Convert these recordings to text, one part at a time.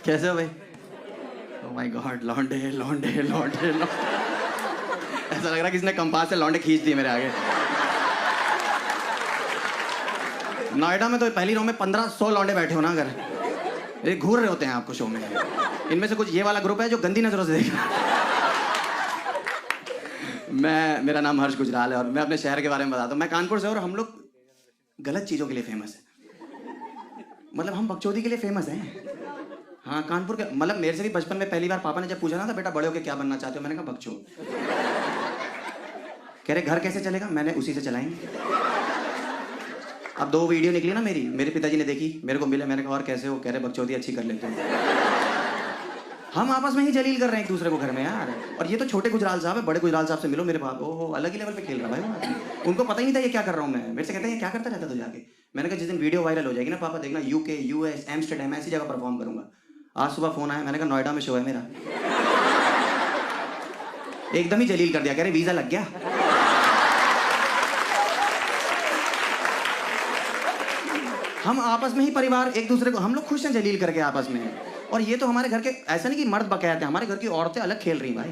कैसे हो भाई? ओह माय गॉड, लौंडे लौंडे लौंडे लौंडे। ऐसा लग रहा है किसने कंपास से लौंडे खींच दिए मेरे आगे। नोएडा में तो पहली रो में 1500 लौंडे बैठे हो ना, अगर ये घूर रहे होते हैं आपको शो में। इनमें से कुछ ये वाला ग्रुप है जो गंदी नजरों से देख रहा है। मेरा नाम हर्ष गुजराल है और मैं अपने शहर के बारे में बताता हूँ। मैं कानपुर से और हम लोग गलत चीज़ों के लिए फेमस है। मतलब हम बकचोदी के लिए फेमस हैं। हाँ, कानपुर के मतलब मेरे से भी बचपन में पहली बार पापा ने जब पूछा ना था, बेटा बड़े होके क्या बनना चाहते हो, मैंने कहा बकचोद। कह रहे घर कैसे चलेगा, मैंने उसी से चलाएंगे। अब 2 वीडियो निकली ना मेरे पिताजी ने देखी, मेरे को मिले, मैंने कहा और कैसे हो, कह रहे बकचोदी अच्छी कर लेते हो। हम आपस में ही जलील कर रहे हैं एक दूसरे को घर में यार। और ये तो छोटे गुजराल साहब है, बड़े गुजराल साहब से मिलो मेरे बाप, ओहो अलग ही लेवल पे खेल रहा भाई वो। उनको पता ही नहीं था ये क्या कर रहा हूँ मैं। मेरे से कहते हैं ये क्या करता रहता तो जाके। मैंने कहा जिस दिन वीडियो वायरल हो जाएगी ना पापा, देखना यूके, यूएस, एम्स्टर्डम ऐसी जगह परफॉर्म करूंगा। आज सुबह फोन आया, मैंने कहा नोएडा में शो है मेरा। एकदम ही जलील कर दिया, कह रहे वीजा लग गया। हम आपस में ही परिवार एक दूसरे को, हम लोग खुश हैं जलील करके आपस में। और ये तो हमारे घर के, ऐसा नहीं कि मर्द बकायत है, हमारे घर की औरतें अलग खेल रही भाई।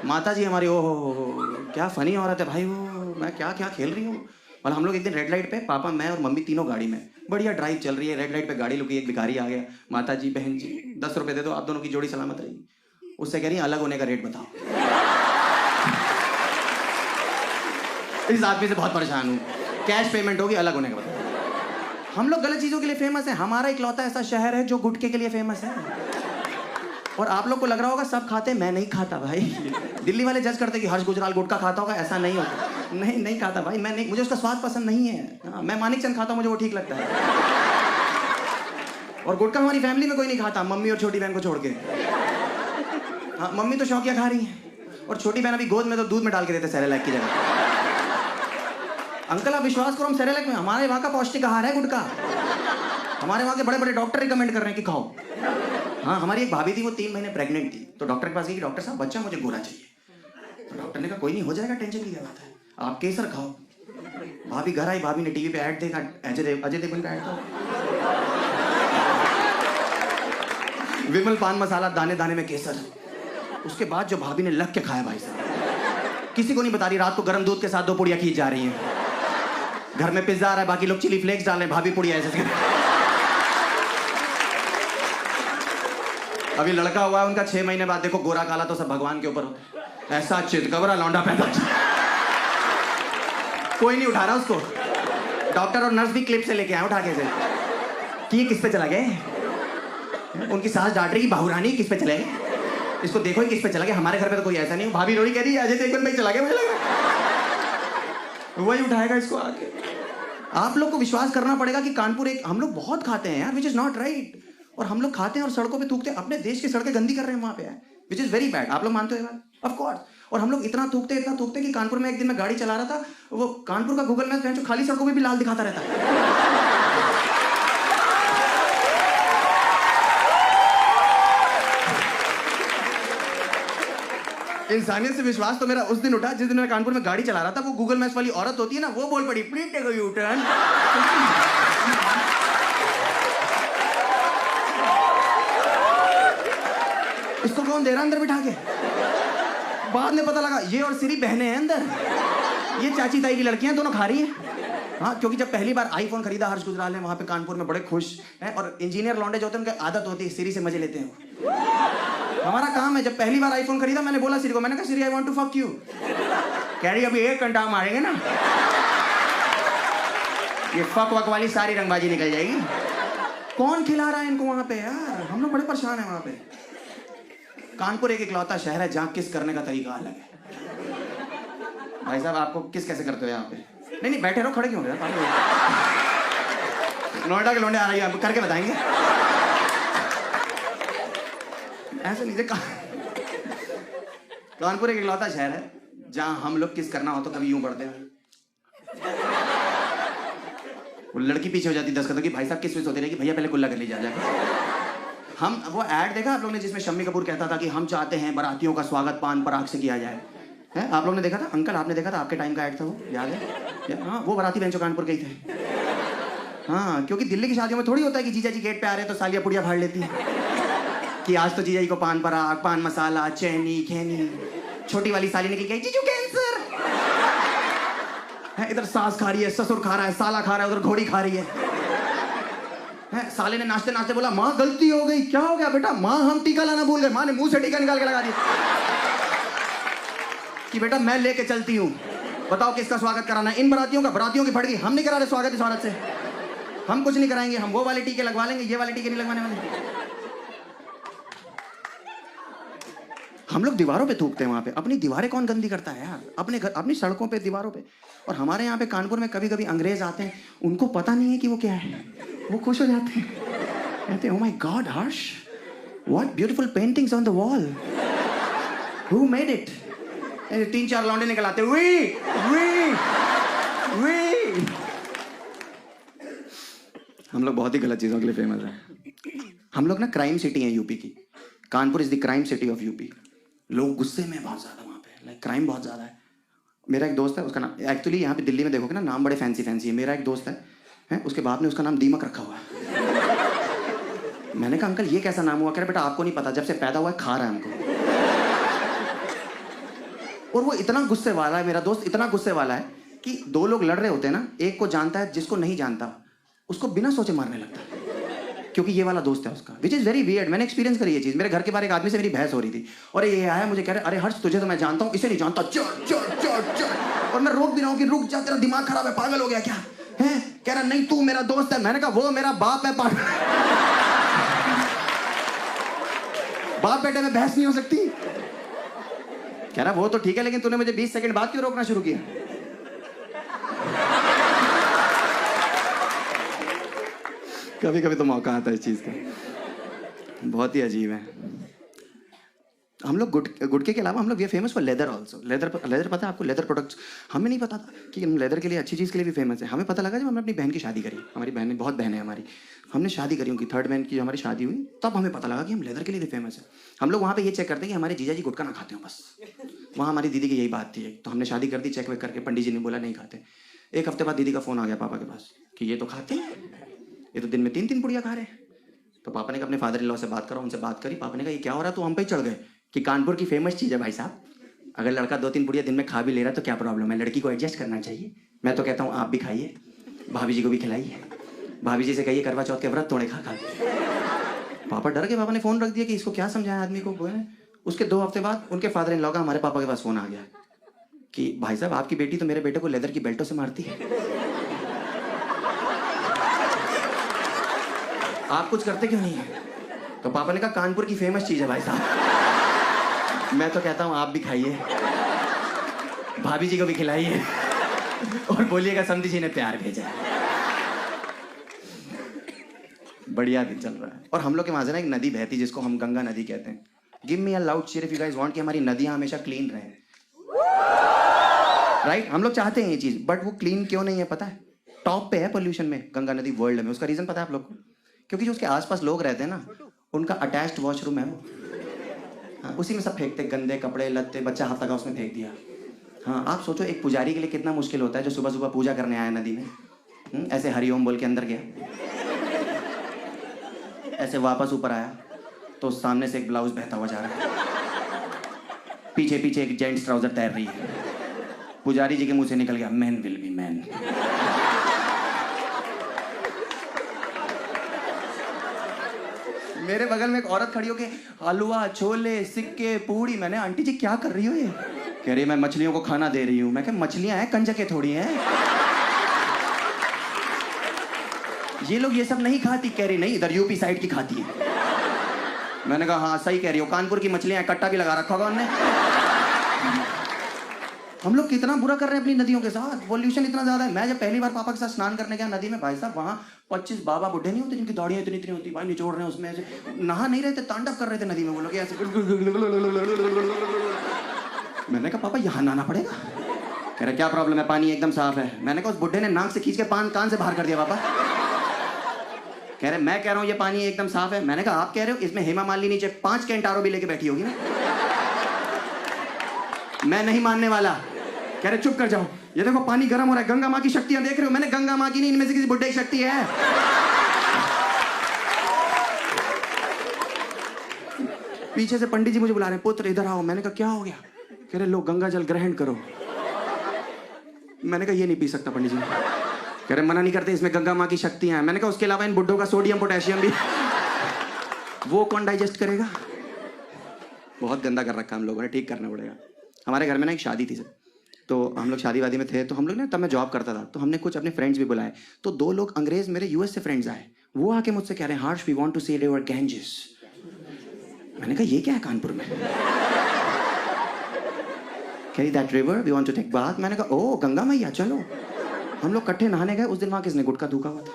माता जी हमारी, ओहो क्या फनी औरत है भाई वो, मैं क्या क्या खेल रही हूँ। मतलब हम लोग एक दिन रेड लाइट पे, पापा मैं और मम्मी तीनों गाड़ी में, बढ़िया ड्राइव चल रही है, रेड लाइट पे गाड़ी रुकी, एक भिखारी आ गया, माता जी बहन जी 10 रुपए दे दो, आप दोनों की जोड़ी सलामत रहेगी। उससे कह रही अलग होने का रेट बताओ। इस आदमी से बहुत परेशान हूँ, कैश पेमेंट होगी, अलग होने का बताओ। हम लोग गलत चीजों के लिए फेमस हैं। हमारा इकलौता ऐसा शहर है जो गुटखे के लिए फेमस है। और आप लोग को लग रहा होगा सब खाते हैं, मैं नहीं खाता भाई। दिल्ली वाले जज करते कि हर्ष गुजराल गुटखा खाता होगा, ऐसा नहीं होता। नहीं खाता भाई, मैं नहीं, मुझे उसका स्वाद पसंद नहीं है। हाँ, मैं मानिक चंद खाता हूँ, मुझे वो ठीक लगता है। और गुटखा हमारी फैमिली में कोई नहीं खाता, मम्मी और छोटी बहन को छोड़ के। हाँ, मम्मी तो शौकिया खा रही है और छोटी बहन अभी गोद में तो दूध में डाल के देते सेरेलैक की जगह। अंकल आप विश्वास करो, हम सेरेलैक में, हमारे वहाँ का पौष्टिक आहार है गुटखा। हमारे वहाँ के बड़े बड़े डॉक्टर रिकमेंड कर रहे हैं कि खाओ। हाँ, हमारी एक भाभी थी, वो 3 महीने प्रेग्नेंट थी, तो डॉक्टर के पास गई कि डॉक्टर साहब बच्चा मुझे गोरा चाहिए। तो डॉक्टर ने कहा कोई नहीं, हो जाएगा, टेंशन की क्या बात है, आप केसर खाओ। भाभी घर आई, भाभी ने टीवी पे ऐड देखा, अजय देवगन का ऐड था, विमल पान मसाला दाने दाने में केसर। उसके बाद जो भाभी ने लग के खाया भाई साहब, किसी को नहीं बता रही, रात को गर्म दूध के साथ 2 पुड़िया खींच जा रही हैं। घर में पिज्जा आ रहा है, बाकी लोग चिली फ्लेक्स डाल रहे हैं, भाभी पुड़िया ऐसे। अभी लड़का हुआ है उनका 6 महीने बाद, देखो गोरा काला तो सब भगवान के ऊपर होता है। ऐसा चितकबरा लौंडा पैदा, कोई नहीं उठा रहा उसको। डॉक्टर और नर्स भी क्लिप से लेके आए उठा के से कि ये किस पे चला गया। उनकी सास डांट रही, बाहुरानी किस पे चले गए, इसको देखो किस पे चला गया। हमारे घर पे तो कोई ऐसा नहीं। भाभी रोई कह रही अजय देवगन भाई चला गया, मुझे लगा वही उठाएगा इसको आके। आप लोग को विश्वास करना पड़ेगा कि कानपुर एक, हम लोग बहुत खाते हैं यार, विच इज नॉट राइट। और हम लोग खाते हैं और सड़कों पे थूकते हैं, अपने देश की सड़कें गंदी कर रहे हैं वहां पे, विच इज वेरी बैड। आप लोग मानते हो ये बात? Of course. और हम लोग इतना थूकते कि कानपुर में एक दिन मैं गाड़ी चला रहा था, वो कानपुर का गूगल मैप जो खाली सड़कों पे भी लाल दिखाता रहता है। इंसानियत से विश्वास तो मेरा उस दिन उठा जिस दिन मैं कानपुर में गाड़ी चला रहा था। वो गूगल मैप्स वाली औरत होती है ना, वो बोल पड़ी please take a U turn. इसको कौन दे रहा अंदर बिठा के? बाद में पता लगा ये और सिरी बहनें हैं अंदर, ये चाची ताई की लड़कियां दोनों खा रही हैं। हाँ, क्योंकि जब पहली बार आईफोन खरीदा हर्ष गुजराल ने वहां पे कानपुर में, बड़े खुश हैं। और इंजीनियर लौंडे जो होते हैं उनकी आदत होती है सिरी से मजे लेते हैं। हमारा काम है, जब पहली बार आईफोन खरीदा मैंने बोला सिरी को, मैंने कहा Siri I want to fuck you. कह रही अभी 1 घंटा मारेंगे ना, ये फक वक वाली सारी रंगबाजी निकल जाएगी। कौन खिला रहा है इनको वहां पे यार? हम लोग बड़े परेशान हैं वहां पे। कानपुर एक इकलौता शहर है जहाँ किस करने का तरीका अलग है। भाई साहब आपको किस कैसे करते हो यहाँ पे? नहीं बैठे रहो, खड़े क्यों हो गए? नोएडा के लौंडे आ रही है, करके बताएंगे। ऐसे नहीं, कानपुर एक इकलौता शहर है जहां हम लोग किस करना हो तो कभी यूं पढ़ते हैं, वो लड़की पीछे हो जाती 10 कदम की, भाई साहब किस होती रहेगी, भैया पहले कुल्ला कर लीजिए जाकर। हम वो ऐड देखा आप लोग ने जिसमें शम्मी कपूर कहता था कि हम चाहते हैं बारातियों का स्वागत पान पराग से किया जाए, है? आप लोग ने देखा था? अंकल आपने देखा था? आपके टाइम का ऐड था वो, याद है? हाँ, वो बाराती बेंचो कानपुर के ही थे। हाँ, क्योंकि दिल्ली की शादियों में थोड़ी होता है कि जीजा जी गेट पे आ रहे हैं तो सालिया पुड़िया फाड़ लेती है। कि आज तो जीजाजी को पान पराग, पान मसाला, चैनी खैनी। छोटी वाली साली निकल गई, जीजू कैंसर है। इधर सास खा रही है, ससुर खा रहा है, साला खा रहा है, उधर घोड़ी खा रही है। साले ने नाचते नाचते बोला, माँ गलती हो गई। क्या हो गया बेटा? माँ हम टीका लाना भूल गए। माँ ने मुंह से टीका निकाल के लगा दिया कि बेटा मैं लेके चलती हूँ, बताओ किसका स्वागत कराना है। इन बरातियों का, बरातियों की फट गई। हम नहीं करा रहे स्वागत इस औरत से, हम कुछ नहीं कराएंगे। हम वो वाले टीके लगवा लेंगे, ये वाले टीके नहीं लगवाने वाले। हम लोग दीवारों पे थूकते हैं वहां पे। अपनी दीवारें कौन गंदी करता है यार? अपने घर, अपनी सड़कों पे, दीवारों पे। और हमारे यहाँ पे कानपुर में कभी कभी अंग्रेज आते हैं, उनको पता नहीं है कि वो क्या है, वो खुश हो जाते हैं, कहते हैं, oh my God Harsh, what beautiful paintings on the wall, who made it. 3-4 लौंडे निकल आते, वी। हम लोग बहुत ही गलत चीजों के लिए फेमस है। हम लोग ना क्राइम सिटी है यूपी की। Kanpur is the crime city of UP. लोग गुस्से में बहुत ज्यादा वहाँ पे, लाइक क्राइम बहुत ज्यादा है। मेरा एक दोस्त है, उसका नाम एक्चुअली यहाँ पे दिल्ली में देखोगे ना नाम बड़े फैंसी फैंसी है। मेरा एक दोस्त है, उसके बाप ने उसका नाम दीमक रखा हुआ है। मैंने कहा अंकल ये कैसा नाम हुआ? कह रहे बेटा आपको नहीं पता, जब से पैदा हुआ है खा रहा है हमको। और वो इतना गुस्से वाला है, मेरा दोस्त इतना गुस्से वाला है कि 2 लोग लड़ रहे होते हैं ना, एक को जानता है, जिसको नहीं जानता उसको बिना सोचे मारने लगता है, क्योंकि ये वाला दोस्त है उसका। Which is very weird. मैंने एक्सपीरियंस करी ये चीज। मेरे घर के बाहर एक आदमी से मेरी बहस हो रही थी, और ये आया मुझे कह रहे, अरे हर्ष तुझे तो मैं जानता हूँ, इसे नहीं जानता, चल चल चल चल। और मैं रोक भी रहा हूँ कि रुक जा, तेरा दिमाग खराब है, पागल हो गया क्या है? कह रहा नहीं तू मेरा दोस्त है। मैंने कहा वो मेरा बाप है, पागल। बाप बेटे में बहस नहीं हो सकती। कह रहा वो तो ठीक है, लेकिन तूने मुझे 20 सेकंड बाद क्यों रोकना शुरू किया? कभी कभी तो मौका आता है इस चीज का। बहुत ही अजीब है। हम लोग गुटके के अलावा हम लोग we are famous for leather also. Leather पता है आपको? लेदर प्रोडक्ट्स हमें नहीं पता था कि हम लेदर के लिए, अच्छी चीज़ के लिए भी फेमस है। हमें पता लगा जब हमने अपनी बहन की शादी करी। हमारी बहन, बहुत बहन है हमारी, हमने शादी करी उनकी, 3rd बहन की हमारी शादी हुई, तब हमें पता लगा कि हम लेदर के लिए भी फेमस है। हम लोग वहाँ पे ये चेक करते हैं कि हमारे जीजा जी गुटखा ना खाते हो बस। वहाँ हमारी दीदी की यही बात थी। तो हमने शादी कर दी, चेक वेक करके, पंडित जी ने बोला नहीं खाते। 1 हफ्ते बाद दीदी का फ़ोन आ गया पापा के पास कि ये तो खाते हैं, ये तो दिन में 3-3 पुड़िया खा रहे हैं। तो पापा ने कहा अपने फादर इन लॉ से बात करो, उनसे बात करी। पापा ने कहा ये क्या हो रहा है? तो हम पे चढ़ गए कि कानपुर की फेमस चीज़ है भाई साहब, अगर लड़का 2-3 पुड़िया दिन में खा भी ले रहा है तो क्या प्रॉब्लम है? लड़की को एडजस्ट करना चाहिए। मैं तो कहता हूँ आप भी खाइए, भाभी जी को भी खिलाइए, भाभी जी से कहिए करवा चौथ के व्रत तोड़े खा खा। पापा डर के, पापा ने फ़ोन रख दिया कि इसको क्या समझाया आदमी को। उसके 2 हफ्ते बाद उनके फादर इन लॉ का हमारे पापा के पास फ़ोन आ गया कि भाई साहब आपकी बेटी तो मेरे बेटे को लेदर की बेल्टों से मारती है, आप कुछ करते क्यों नहीं है? तो पापा ने कहा कानपुर की फेमस चीज़ है भाई साहब। मैं तो कहता हूँ आप भी खाइए, भाभी जी को भी खिलाइए, और बोलिएगा समधी जी ने प्यार भेजा है। बढ़िया दिन चल रहा है। और हम लोग के वहाँ से ना एक नदी बहती जिसको हम गंगा नदी कहते हैं। Give me a loud cheer if you guys want कि हमारी नदियाँ हमेशा क्लीन रहें। राइट? हम लोग चाहते हैं ये चीज़, बट वो क्लीन क्यों नहीं है पता है? टॉप पे है पोल्यूशन में गंगा नदी वर्ल्ड में। उसका रीज़न पता है आप लोग को? क्योंकि जो उसके आसपास लोग रहते हैं ना, उनका अटैच्ड वॉशरूम है वो। हाँ, उसी में सब फेंकते, गंदे कपड़े लत्ते, बच्चा हाथ लगा उसमें फेंक दिया। हाँ, आप सोचो एक पुजारी के लिए कितना मुश्किल होता है जो सुबह सुबह पूजा करने आया नदी में, ऐसे हरिओम बोल के अंदर गया, ऐसे वापस ऊपर आया तो सामने से एक ब्लाउज बहता हुआ जा रहा है, पीछे पीछे एक जेंट्स ट्राउजर तैर रही है। पुजारी जी के मुंह से निकल गया मैन विल बी मैन। मेरे बगल में एक औरत खड़ी होके हलवा, छोले, सिक्के, पूड़ी। मैंने आंटी जी क्या कर रही हो ये? कह रही मैं मछलियों को खाना दे रही हूँ। मैं कहा मछलियां हैं, कंजके थोड़ी हैं। ये लोग ये सब नहीं खाती। कह रही नहीं, इधर यूपी साइड की खाती है। मैंने कहा हाँ सही कह रही हो, कानपुर की मछलियां, कट्टा भी लगा रखा होगा उन्होंने। हम लोग कितना बुरा कर रहे हैं अपनी नदियों के साथ। पॉल्यूशन इतना ज्यादा है। मैं जब पहली बार पापा के साथ स्नान करने गया नदी में, भाई साहब वहाँ 25 बाबा बुढ़े नहीं होते जिनकी दाढ़ियाँ इतनी इतनी होती, भाई निचोड़ रहे हैं उसमें, ऐसे नहा नहीं रहे थे, तांडव कर रहे थे नदी में वो लोग ऐसे। मैंने कहा पापा यहाँ नहाना पड़ेगा? कह रहे क्या प्रॉब्लम है, पानी एकदम साफ है। मैंने कहा उस बुढ़े ने नाक से खींच के कान से बाहर कर दिया पापा। कह रहे मैं कह रहा हूँ ये पानी एकदम साफ है। मैंने कहा आप कह रहे हो, इसमें हेमा मालिनी नीचे 5 कैंटारो भी लेके बैठी होगी ना। मैं नहीं मानने वाला। कह रहे चुप कर जाओ, ये देखो पानी गर्म हो रहा है, गंगा माँ की शक्तियां देख रहे हो? मैंने गंगा माँ की नहीं, इनमें से किसी बुड्ढे की शक्ति है। पीछे से पंडित जी मुझे बुला रहे हैं, पुत्र इधर आओ। मैंने कहा क्या हो गया? कह रहे लो गंगा जल ग्रहण करो। मैंने कहा ये नहीं पी सकता पंडित जी। कह रहे मना नहीं करते, इसमें गंगा माँ की शक्तियां हैं। मैंने कहा उसके अलावा इन बुड्ढों का सोडियम पोटेशियम भी वो कौन डाइजेस्ट करेगा? बहुत गंदा कर रखा हम लोगों ने, ठीक करना पड़ेगा। हमारे घर में ना एक शादी थी सर, तो हम लोग शादी वादी में थे, तो हम लोग ना, तब मैं जॉब करता था, तो हमने कुछ अपने फ्रेंड्स भी बुलाए। तो 2 लोग अंग्रेज मेरे यूएस से फ्रेंड्स आए, वो आके मुझसे कह रहे हैं Harsh we want to sell your Ganges. मैंने कहा ये क्या है कानपुर में? कह रही that river we want to take bath. मैंने कहा ओ गंगा मैया चलो। हम लोग इकट्ठे नहाने गए। उस दिन वहां किसने गुटखा थूका हुआ था,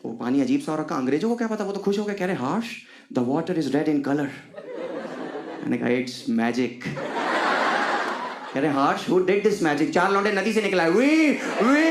वो पानी अजीब सा हो रखा। अंग्रेजों को क्या पता, वो तो खुश हो गए, कह रहे Harsh the water is red in colour. मैंने कहा इट्स मैजिक। कह रहे Harsh who did this magic? 4 लौंडे नदी से निकला है। वी